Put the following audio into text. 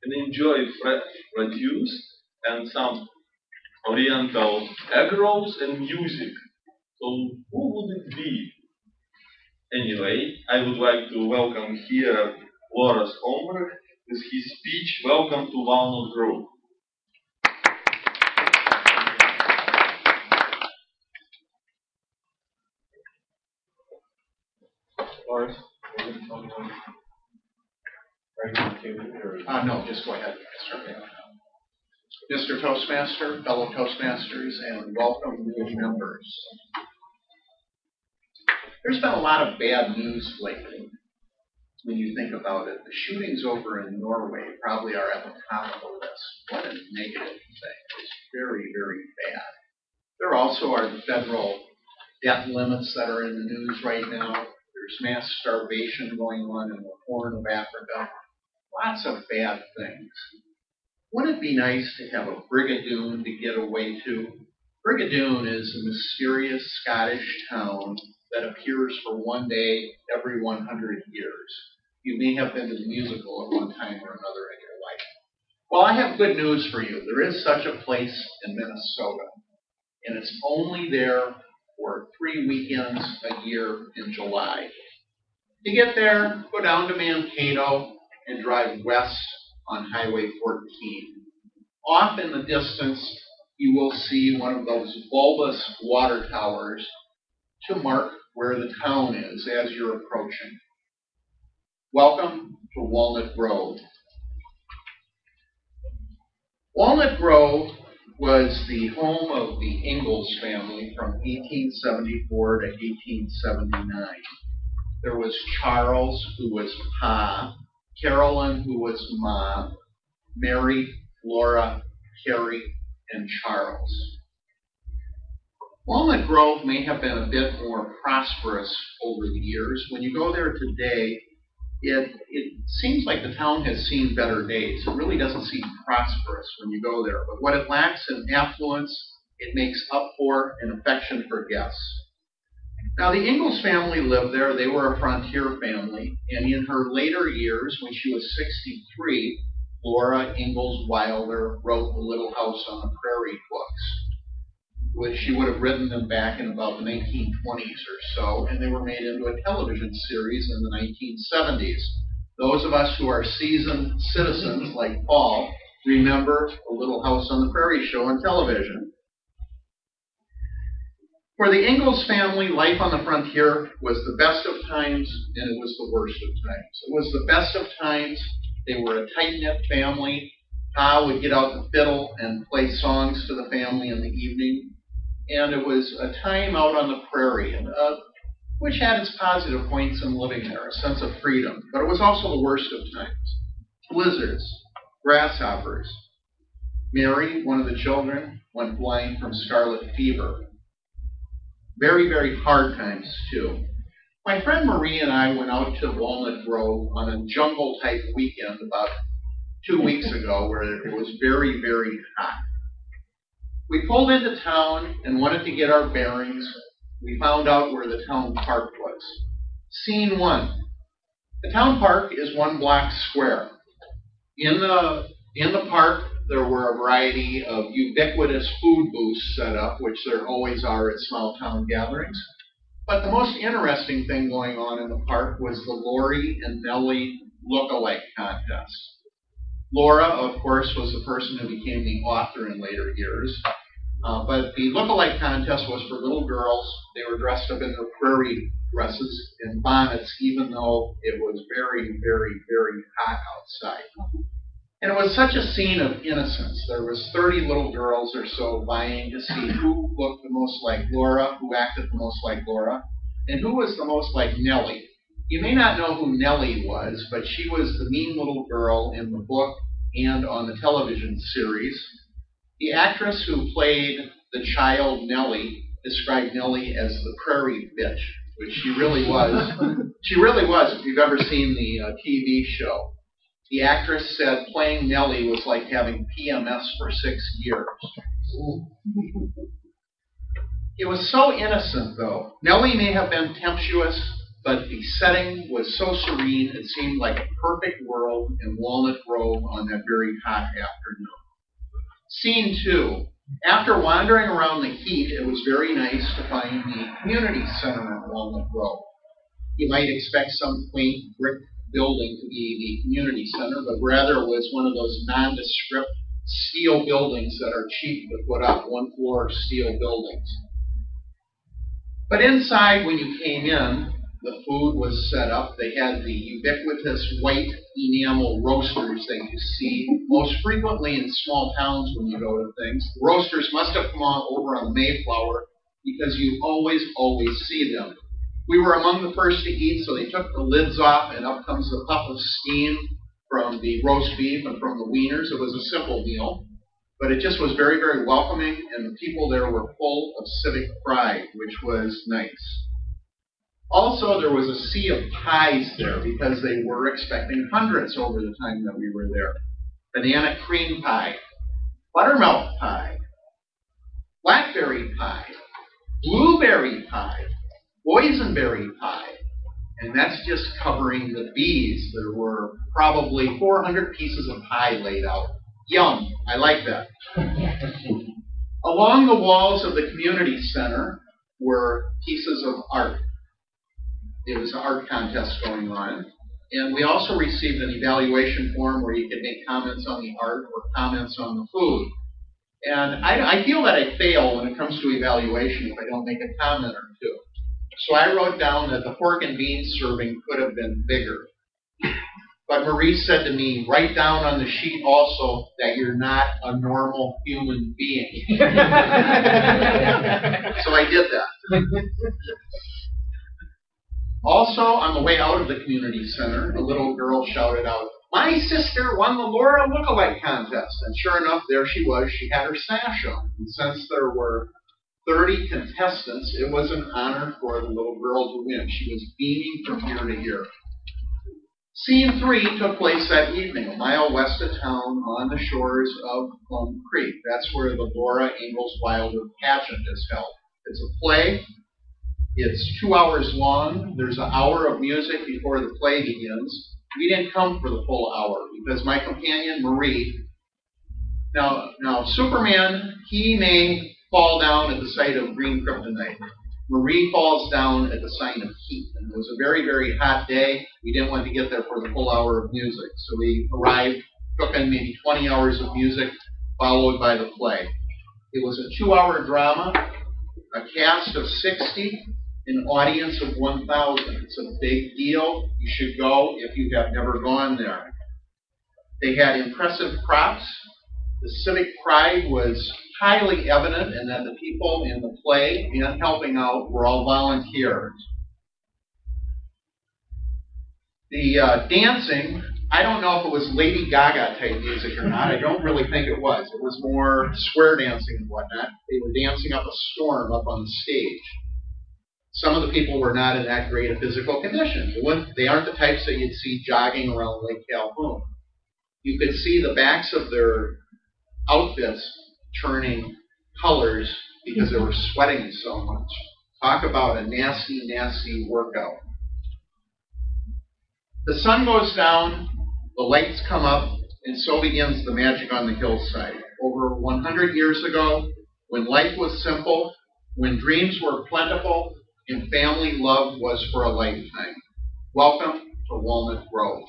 and enjoy fresh produce and some oriental egg rolls and music. So who would it be? Anyway, I would like to welcome here Loras Holmberg with his speech, Welcome to Walnut Grove. Loras, no, just go ahead. Mr. Toastmaster, fellow Toastmasters, and welcome new members. There's been a lot of bad news lately when you think about it. The shootings over in Norway probably are at the top of the list. What a negative thing. It's very, very bad. There also are the federal debt limits that are in the news right now. There's mass starvation going on in the Horn of Africa. Lots of bad things. Wouldn't it be nice to have a Brigadoon to get away to? Brigadoon is a mysterious Scottish town that appears for one day every 100 years. You may have been to the musical at one time or another in your life. Well, I have good news for you. There is such a place in Minnesota, and it's only there for 3 weekends a year in July. To get there, go down to Mankato and drive west on Highway 14. Off in the distance, you will see one of those bulbous water towers to mark where the town is as you're approaching. Welcome to Walnut Grove. Walnut Grove was the home of the Ingalls family from 1874 to 1879. There was Charles, who was Pa, Carolyn, who was Ma, Mary, Laura, Carrie, and Charles. Walnut Grove may have been a bit more prosperous over the years. When you go there today, it seems like the town has seen better days. It really doesn't seem prosperous when you go there. But what it lacks in affluence, it makes up for in affection for guests. Now, the Ingalls family lived there. They were a frontier family. And in her later years, when she was 63, Laura Ingalls Wilder wrote the Little House on the Prairie books, which she would have written them back in about the 1920s or so, and they were made into a television series in the 1970s. Those of us who are seasoned citizens, like Paul, remember the Little House on the Prairie show on television. For the Ingalls family, life on the frontier was the best of times, and it was the worst of times. It was the best of times. They were a tight-knit family. Pa would get out the fiddle and play songs to the family in the evening. And it was a time out on the prairie, which had its positive points in living there, a sense of freedom. But it was also the worst of times. Blizzards, grasshoppers. Mary, one of the children, went blind from scarlet fever. Very, very hard times, too. My friend Marie and I went out to Walnut Grove on a jungle-type weekend about 2 weeks ago where it was very, very hot. We pulled into town and wanted to get our bearings. We found out where the town park was. Scene one. The town park is 1 block square. In the park, there were a variety of ubiquitous food booths set up, which there always are at small town gatherings. But the most interesting thing going on in the park was the Lori and Nellie look-alike contest. Laura, of course, was the person who became the author in later years. But the look-alike contest was for little girls. They were dressed up in their prairie dresses and bonnets, even though it was very, very, very hot outside. And it was such a scene of innocence. There was 30 little girls or so vying to see who looked the most like Laura, who acted the most like Laura, and who was the most like Nellie. You may not know who Nellie was, but she was the mean little girl in the book and on the television series. The actress who played the child Nellie described Nellie as the prairie bitch, which she really was. She really was, if you've ever seen the TV show. The actress said playing Nellie was like having PMS for 6 years. It was so innocent, though. Nellie may have been tempestuous, but the setting was so serene, it seemed like a perfect world in Walnut Grove on that very hot afternoon. Scene 2. After wandering around the heat, it was very nice to find the community center in Walnut Grove. You might expect some quaint brick building to be the community center, but rather it was one of those nondescript steel buildings that are cheap to put up, one-floor steel buildings. But inside, when you came in, the food was set up. They had the ubiquitous white enamel roasters that you see most frequently in small towns when you go to things. The roasters must have come on over on the Mayflower because you always see them. We were among the first to eat, so they took the lids off, and up comes the puff of steam from the roast beef and from the wieners. It was a simple meal, but it just was very welcoming, and the people there were full of civic pride, which was nice. Also, there was a sea of pies there because they were expecting hundreds over the time that we were there. Banana cream pie, buttermilk pie, blackberry pie, blueberry pie, boysenberry pie, and that's just covering the bees. There were probably 400 pieces of pie laid out. Yum, I like that. Along the walls of the community center were pieces of art. There was an art contest going on. And we also received an evaluation form where you could make comments on the art or comments on the food. And I feel that I fail when it comes to evaluation if I don't make a comment or two. So I wrote down that the pork and beans serving could have been bigger. But Marie said to me, write down on the sheet also that you're not a normal human being. So I did that. Also, on the way out of the community center, a little girl shouted out, "My sister won the Laura Lookalike contest." And sure enough, there she was. She had her sash on. And since there were 30 contestants, it was an honor for the little girl to win. She was beaming from ear to ear. Scene 3 took place that evening, a mile west of town on the shores of Plum Creek. That's where the Laura Ingalls Wilder pageant is held. It's a play. It's 2 hours long. There's an hour of music before the play begins. We didn't come for the full hour because my companion, Marie, now Superman, he may fall down at the sight of green kryptonite. Marie falls down at the sign of heat. And it was a very hot day. We didn't want to get there for the full hour of music. So we arrived, took in maybe 20 hours of music, followed by the play. It was a 2-hour drama, a cast of 60, an audience of 1,000. It's a big deal. You should go if you have never gone there. They had impressive props. The civic pride was highly evident in that the people in the play and helping out were all volunteers. The dancing, I don't know if it was Lady Gaga type music or not. I don't really think it was. It was more square dancing and whatnot. They were dancing up a storm up on the stage. Some of the people were not in that great a physical condition. They aren't the types that you'd see jogging around Lake Calhoun. You could see the backs of their outfits turning colors because they were sweating so much. Talk about a nasty workout. The sun goes down, the lights come up, and so begins the magic on the hillside. Over 100 years ago, when life was simple, when dreams were plentiful, and family love was for a lifetime. Welcome to Walnut Grove.